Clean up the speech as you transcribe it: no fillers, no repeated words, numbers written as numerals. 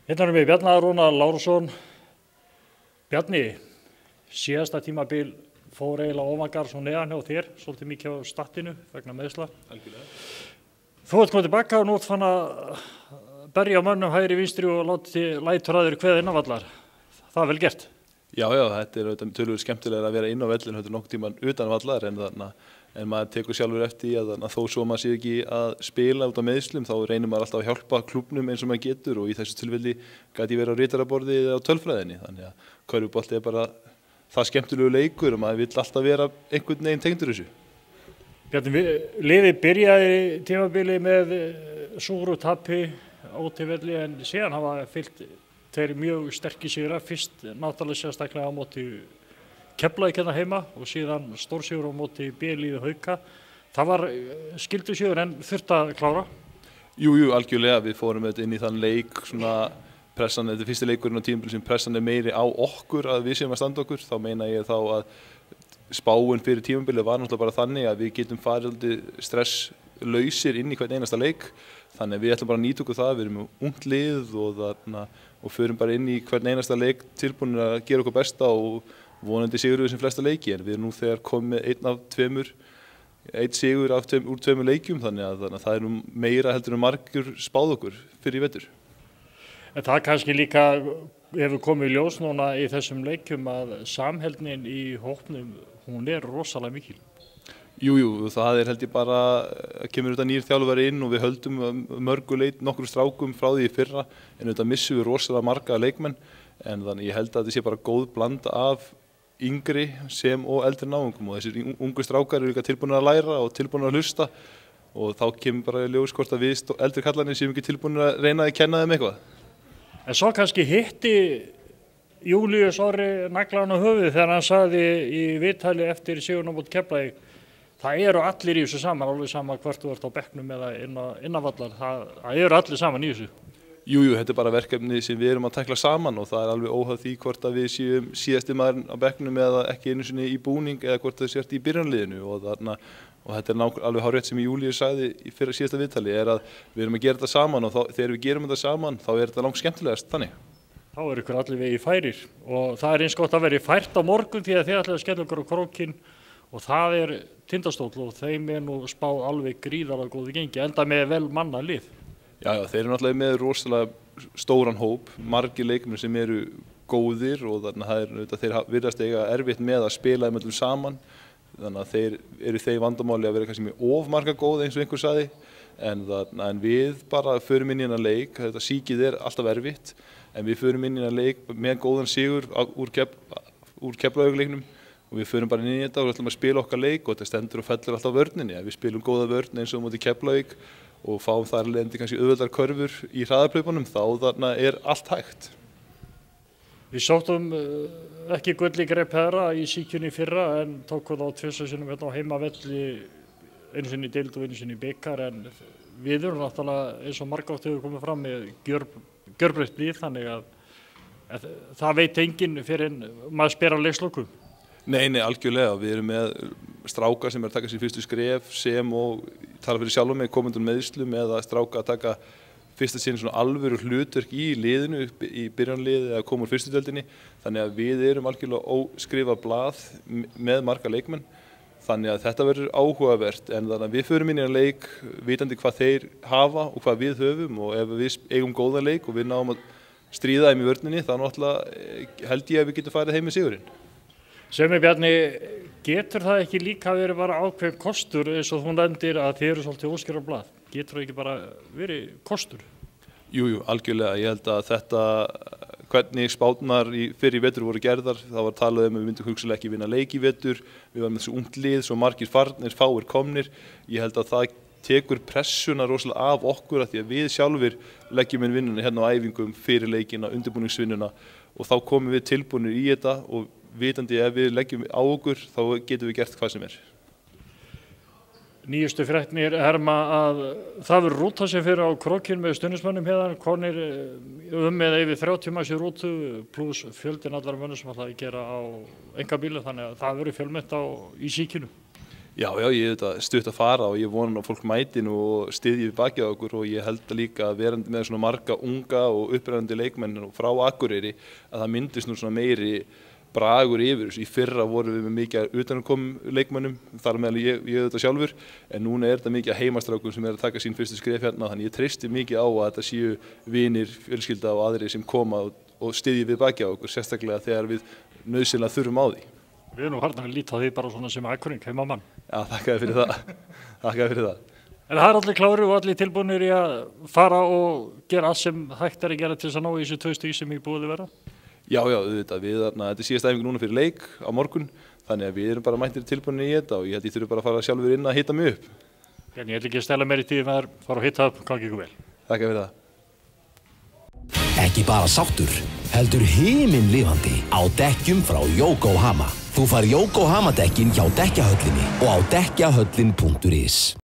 Hérna erum við Bjarni Rúnar Lárusson. Bjarni, síðasta tímabil fór eiginlega ofangarðs og neðan hjá þér, svolítið mikið á startinu vegna meiðsla. Algjörlega. Þú ert komið tilbaka og nú ert fann að berja mönnum hægri vinstri og lætur að þér kveða innanvallar. Það er vel gert. Já, þetta er tölvöld skemmtilega að vera inn á vellinu, þetta er nokkuð tíman utan vallar en maður tekur sjálfur eftir í að þó svo maður sé ekki að spila út á meiðslum, þá reynir maður alltaf að hjálpa klúbbnum eins og maður getur og í þessu tilfelli gæti ég verið á ritaraborði eða á tölfræðinni, þannig að körfubolti er bara það skemmtilegu leikur og maður vill alltaf vera einhvern veginn tengdur þessu. Bjarni, liðið byrjaði tímabili með súru tapi á útivelli en síðan hafa fylgt þeir mjög sterkir sigrar, fyrst náttúrulega sérstaklega á móti Keflavík hérna heima og síðan stórsigur á móti B-liði Hauka. Það var skyldusigur en þurfti að klára? Jú, algjörlega. Við fórum inn í þann leik, pressan, þetta er fyrsti leikurinn á tímabili sem pressan er meiri á okkur að við séum að standa okkur. Þá meina ég þá að spáin fyrir tímabilið var náttúrulega bara þannig að við getum farið stresslausir inn í hvern einasta leik. Þannig að við ætlum bara að nýta okkur það, við erum ungt lið og förum bara inn í hvern einasta leik tilbúin að gera okkur besta og vonandi sigur við sem flesta leiki, en við erum nú þegar komið einn sigur úr tveimur leikjum, þannig að það er nú meira heldur en margur spáð okkur fyrir í vetur. En það kannski líka hefur komið í ljós núna í þessum leikjum að samheldnin í hópnum, hún er rosalega mikil. Jú, það er held ég bara, kemur auðvitað nýr þjálfari inn og við höldum nokkrum strákum frá því í fyrra, en auðvitað missum við rosalega marga leikmenn, en þannig ég held að þetta sé bara góð blanda af yngri sem og eldri náungum og þessir ungu strákar eru líka tilbúinir að læra og tilbúinir að hlusta og þá kemur bara í ljós hvort að við eldri kallarnir séum ekki tilbúinir að reyna að kenna þeim eitthvað. En svo kannski hitti Júlíus Orri naglann á höfuðið þegar hann sagði í viðtali eftir sigurinn á móti Keflavík, það eru allir í þessu saman, alveg sama hvort þú ert á bekknum eða innanvallar, það eru allir saman í þessu. Jú, þetta er bara verkefni sem við erum að tækla saman og það er alveg óháð því hvort að við séum síðasti maðurinn á bekknum eða ekki einu sinni í búning eða hvort það sést í byrjunarliðinu og þetta er alveg hárrétt sem Júlíus sagði í síðasta viðtali er að við erum að gera þetta saman og þegar við gerum þetta saman þá er þetta langt skemmtilegast þannig. Þá er ykkur allir vegi færir og það er eins gott að vera fært á morgun því að þið ætlaði að skella ykkur á krókinn og það er Tindastóll og þeim er nú spáð alveg gríðarlega góðu gengi, enda með vel manna lið. Já, þeir eru náttúrulega með rosalega stóran hóp, margir leikmenn sem eru góðir og þannig að þeir virðast eiga erfitt með að spila þeim öllum saman. Þannig að þeir eru þeir vandamáli að vera kannski með of marga góð eins og einhver sagði. En við bara förum inn í þennan leik, þetta síkið er alltaf erfitt, en við förum inn í þennan leik með góðan sigur úr Keflavíkurleiknum og við förum bara inn í þetta og ætlum að spila okkar leik og þetta stendur og fellur alltaf vörninni. Við spilum góða vörn eins og móti Keflavík og fáum þar leðandi kannski auðveldar körfur í hraðaplaupunum, þá þarna er allt hægt. Við sóttum ekki gull í greip herra í síkjunni fyrra en tókum þá tvisvar sinnum hérna á heimavelli, einu sinni í deild og einu sinni í bikar, en við erum náttúrulega eins og margátt hefur komið fram með gjörbreytt lið, þannig að það veit enginn fyrir en maður spyr á leikslokum. Nei, algjörlega. Við erum með strákar sem er að taka sér fyrstu skref sem og tala fyrir sjálfum með komendum meðslum eða stráka að taka fyrsta sinn svona alvöru hlutverk í liðinu í byrjanliði eða koma úr fyrstu deildinni. Þannig að við erum algjörlega óskrifað blað með marga leikmenn. Þannig að þetta verður áhugavert en þannig að við förum inn í að leik vitandi hvað þeir hafa og hvað við höfum og ef við eigum góðan leik og við náum að stríða þeim í vörninni þá náttúrulega held ég að við getum farið heim með sigurinn. Sem Bjarni, getur það ekki líka verið bara ákveðin kostur eins og þú nefndir að þið eru svolítið óskrifað blað? Getur það ekki bara verið kostur? Jú, algjörlega. Ég held að þetta, hvernig spárnar fyrir í vetur voru gerðar, það var talað um að við myndum hugsanlega ekki vinna leik í vetur, við varum með þessu ungt lið, svo margir farnir, fáir komnir. Ég held að það tekur pressuna rosalega af okkur að því að við sjálfur leggjum inn vinnuna hérna á æfingum fyrir leikina, undirbúningsvinnuna og þá komum við tilbúinir í þetta og vitandi ef við leggjum á okkur þá getum við gert hvað sem er. Nýjustu fréttir herma að það verður rúta sem fyrir á krókinn með stuðningsmönnum hérna, konir með yfir 30 manns í rútu pluss fjöldin allar mönnum sem ætla að gera á einkabílu, þannig að það verður fjölmennt í síkinu. Já, ég veit að stutt að fara og ég vona að fólk mæti nú og styðji við bakið á okkur og ég held að líka að verandi með svona marga unga og upprennandi leikmenn frá Akureyri að það myndist nú svona meiri bragur yfir þessu. Í fyrra vorum við með mikið utankomum leikmönnum, þar meðal ég þetta sjálfur, en núna er þetta mikið heimastrákum sem að taka sín fyrstu skref hérna, þannig ég treysti mikið á að þetta séu vinir, fjölskylda og aðrir sem koma og styðji við bakið á okkur, sérstaklega þegar við nauðsynlega þurfum á því. Við erum farnir að líta á því bara svona sem Akureyring, heimamann. Já, þakkaði fyrir það. Þakkaði fyrir það. En það allir klárir og allir tilbúinir í að fara og gera allt sem hægt að gera til þess að ná í þessu 2 stig sem ég búið að vera? Já, auðvitað. Þetta er síðasta æfingu núna fyrir leik á morgun, þannig að við erum bara mættir tilbúinir í þetta og ég held ég þurfi bara að fara sjálfur inn að hita mig upp. En ég ætla ekki að stela meir í tíði með þær, fara og hita upp, gangi ykkur vel. Þakkaði fyrir það. Ekki bara sáttur, heldur himinlifandi á dekkjum frá Yokohama. Þú fær Yokohama dekkin hjá dekkjahöllinni og á dekkjahöllin.is.